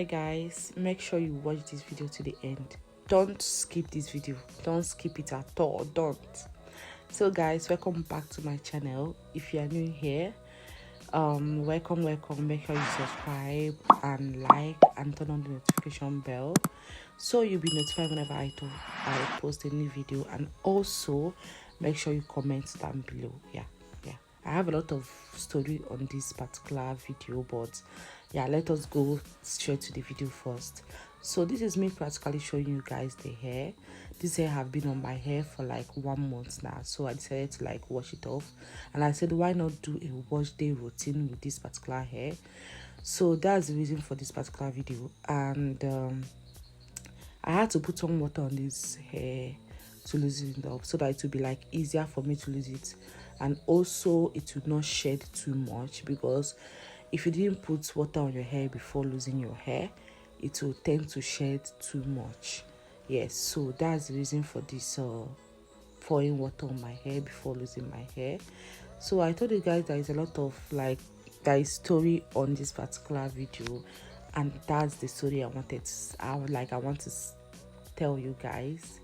Alright guys, make sure you watch this video to the end. Don't skip this video. Don't skip it at all. Don't. So guys, welcome back to my channel. If you are new here, welcome. Make sure you subscribe and like and turn on the notification bell so you'll be notified whenever I post a new video. And also make sure you comment down below. Yeah, I have a lot of story on this particular video, but yeah, let us go straight to the video first. So this is me practically showing you guys the hair. This hair have been on my hair for like 1 month now, so I decided to like wash it off, and I said why not do a wash day routine with this particular hair. So that's the reason for this particular video. And I had to put some water on this hair to loosen it up so that it would be like easier for me to lose it, and also it would not shed too much, because if you didn't put water on your hair before losing your hair, it will tend to shed too much. Yes, so that's the reason for this pouring water on my hair before losing my hair. So I told you guys there is a lot of there is story on this particular video, and that's the story I want to tell you guys.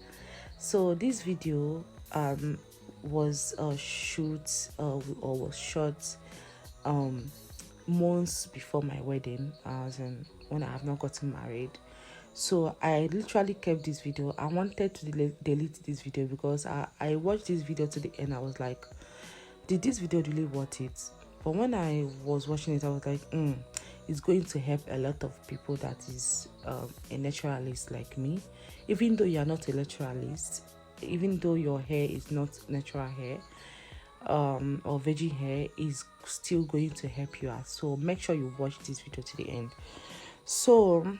So this video was shot months before my wedding, when I have not gotten married. So I literally kept this video. I wanted to delete this video because I watched this video to the end. I was like, did this video really worth it? But when I was watching it, I was like, it's going to help a lot of people that is a naturalist like me. Even though you are not a naturalist, even though your hair is not natural hair or virgin hair, is still going to help you out. So make sure you watch this video to the end. So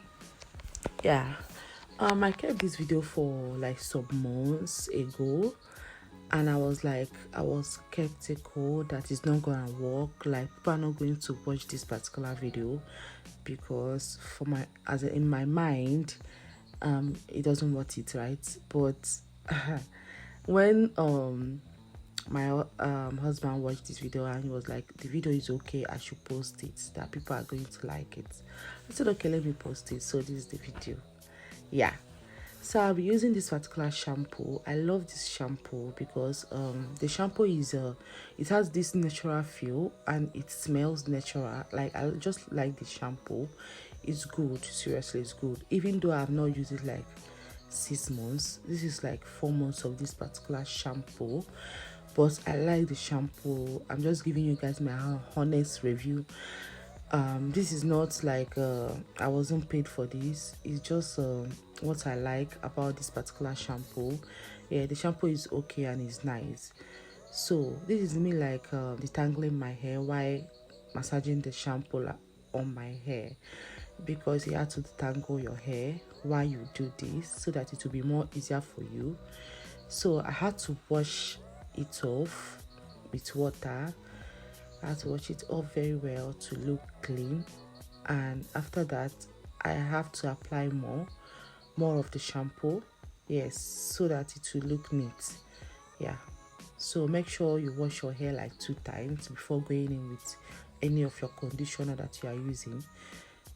yeah, I kept this video for like some months ago, and I was skeptical that it's not gonna work. Like, people are not going to watch this particular video because in my mind, it doesn't worth it, right? But when my husband watched this video and he was like, the video is okay, I should post it, that people are going to like it. I said, okay, let me post it. So this is the video. Yeah, so I'll be using this particular shampoo. I love this shampoo because the shampoo is it has this natural feel and it smells natural. Like, I just like the shampoo. It's good, seriously, it's good. Even though I have not used it like 6 months, this is like 4 months of this particular shampoo, but I like the shampoo. I'm just giving you guys my honest review. This is not like I wasn't paid for this. It's just what I like about this particular shampoo. Yeah, the shampoo is okay and it's nice. So this is me like detangling my hair while massaging the shampoo on my hair, because you have to detangle your hair while you do this so that it will be more easier for you. So I had to wash it off with water. I had to wash it off very well to look clean, and after that I have to apply more of the shampoo, yes, so that it will look neat. Yeah, so make sure you wash your hair like 2 times before going in with any of your conditioner that you are using.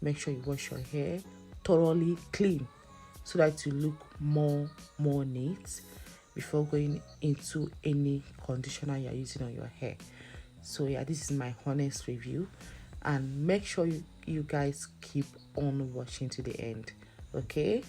Make sure you wash your hair thoroughly clean so that it will look more neat before going into any conditioner you are using on your hair. So yeah, this is my honest review, and make sure you guys keep on watching to the end, okay?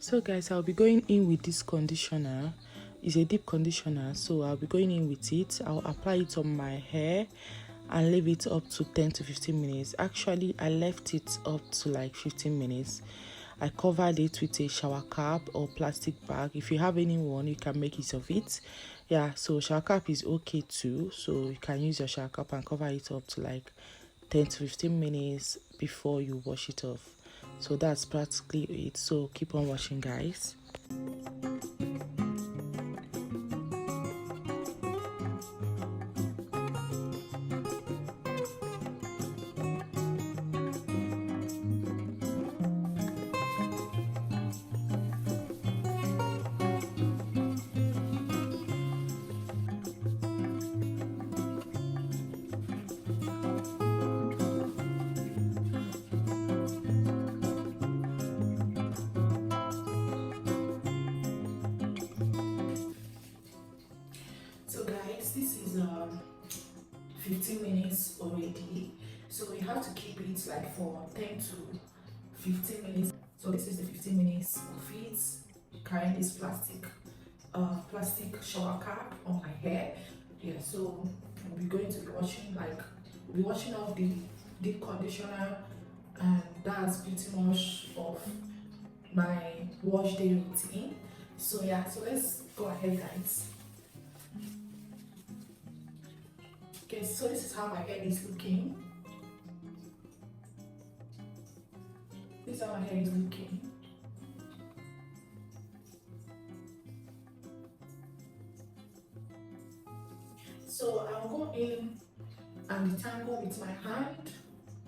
So guys, I'll be going in with this conditioner. is a deep conditioner, so I'll be going in with it. I'll apply it on my hair and leave it up to 10 to 15 minutes. Actually, I left it up to like 15 minutes. I covered it with a shower cap or plastic bag. If you have anyone, you can make use of it. Yeah, so shower cap is okay too, so you can use your shower cap and cover it up to like 10 to 15 minutes before you wash it off. So that's practically it. So keep on washing, guys. So guys, this is 15 minutes already, so we have to keep it like for 10 to 15 minutes. So this is the 15 minutes of it, carrying this plastic shower cap on my hair. Yeah, so we're going to be washing off the deep conditioner, and that's pretty much of my wash day routine. So yeah, so let's go ahead, guys. Okay, so this is how my hair is looking. This is how my hair is looking. So I'll go in and detangle with my hand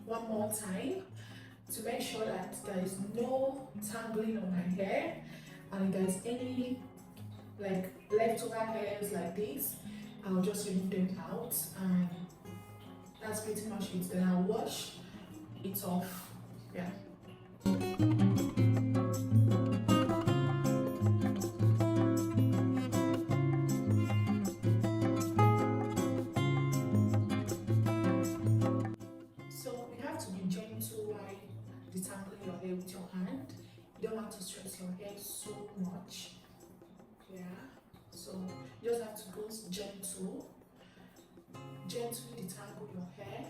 one more time to make sure that there is no tangling on my hair, and if there is any like leftover hairs like this, I'll just remove them out, and that's pretty much it. Then I'll wash it off. Yeah. So you have to be gentle while detangling your hair with your hand. You don't have to stress your hair so much. Yeah. So you just have to go gently detangle your hair.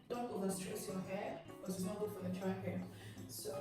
Don't overstress your hair because it's not good for the dry hair. So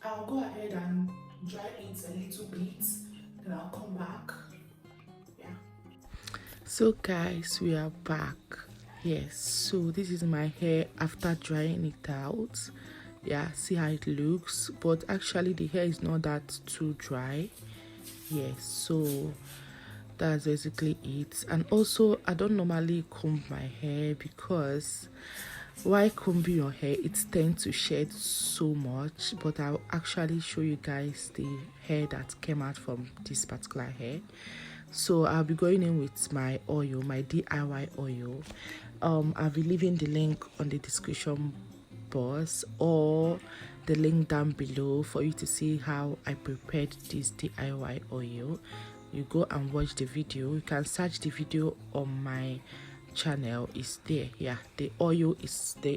I'll go ahead and dry it a little bit, then I'll come back. Yeah. So guys, we are back. Yes, so this is my hair after drying it out. Yeah, see how it looks, but actually the hair is not that too dry. Yes, so that's basically it. And also, I don't normally comb my hair because while combing your hair, it tends to shed so much, but I'll actually show you guys the hair that came out from this particular hair. So I'll be going in with my oil, my DIY oil. I'll be leaving the link on the description box or the link down below for you to see how I prepared this DIY oil. You go and watch the video. You can search the video on my channel, is there. Yeah, the oil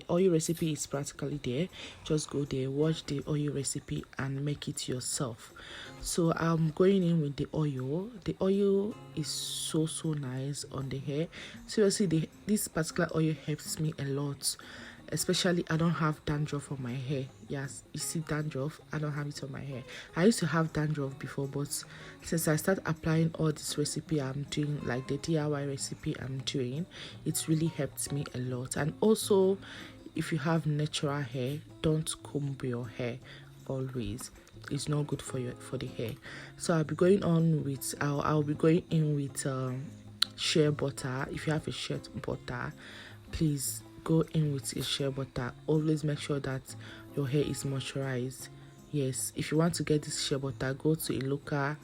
recipe is practically there. Just go there, watch the oil recipe and make it yourself. So I'm going in with the oil. The oil is so nice on the hair. Seriously, this particular oil helps me a lot especially I don't have dandruff on my hair. Yes, you see dandruff, I don't have it on my hair. I used to have dandruff before, but since I start applying all this recipe I'm doing, like the DIY recipe I'm doing, it's really helped me a lot. And also, if you have natural hair, don't comb your hair always. It's not good for the hair. So I'll be going on with I'll be going in with shea butter. If you have a shea butter, please go in with a shea butter. Always make sure that your hair is moisturized. Yes, if you want to get this shea butter, go to a local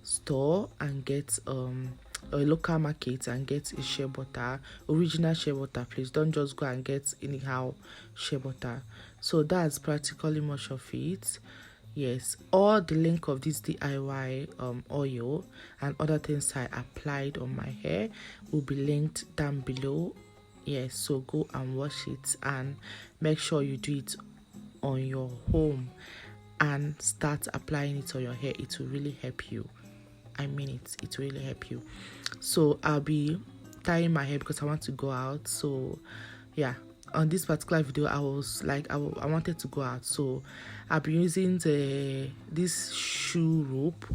store and get a local market and get a shea butter, original shea butter. Please don't just go and get anyhow shea butter. So that's practically much of it. Yes, all the link of this DIY oil and other things I applied on my hair will be linked down below. Yes, so go and watch it and make sure you do it on your home and start applying it on your hair. It will really help you. I mean it will really help you. So I'll be tying my hair because I want to go out. So yeah, on this particular video I was like I wanted to go out, so I'll be using this shoe rope,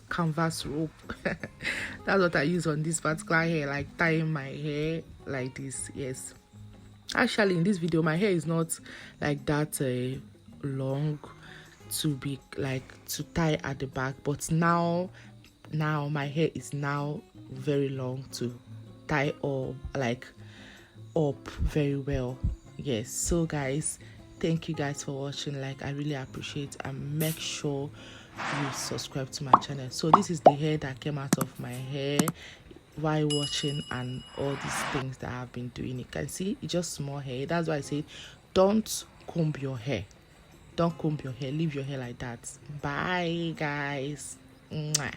canvas rope. That's what I use on this particular hair, like tying my hair like this. Yes, actually in this video my hair is not like that long to be like to tie at the back, but now my hair is now very long to tie or like up very well. Yes, so guys, thank you guys for watching. Like, I really appreciate, and make sure you subscribe to my channel. So this is the hair that came out of my hair while watching and all these things that I've been doing. You can see it's just small hair. That's why I say don't comb your hair. Don't comb your hair, leave your hair like that. Bye guys. Mwah.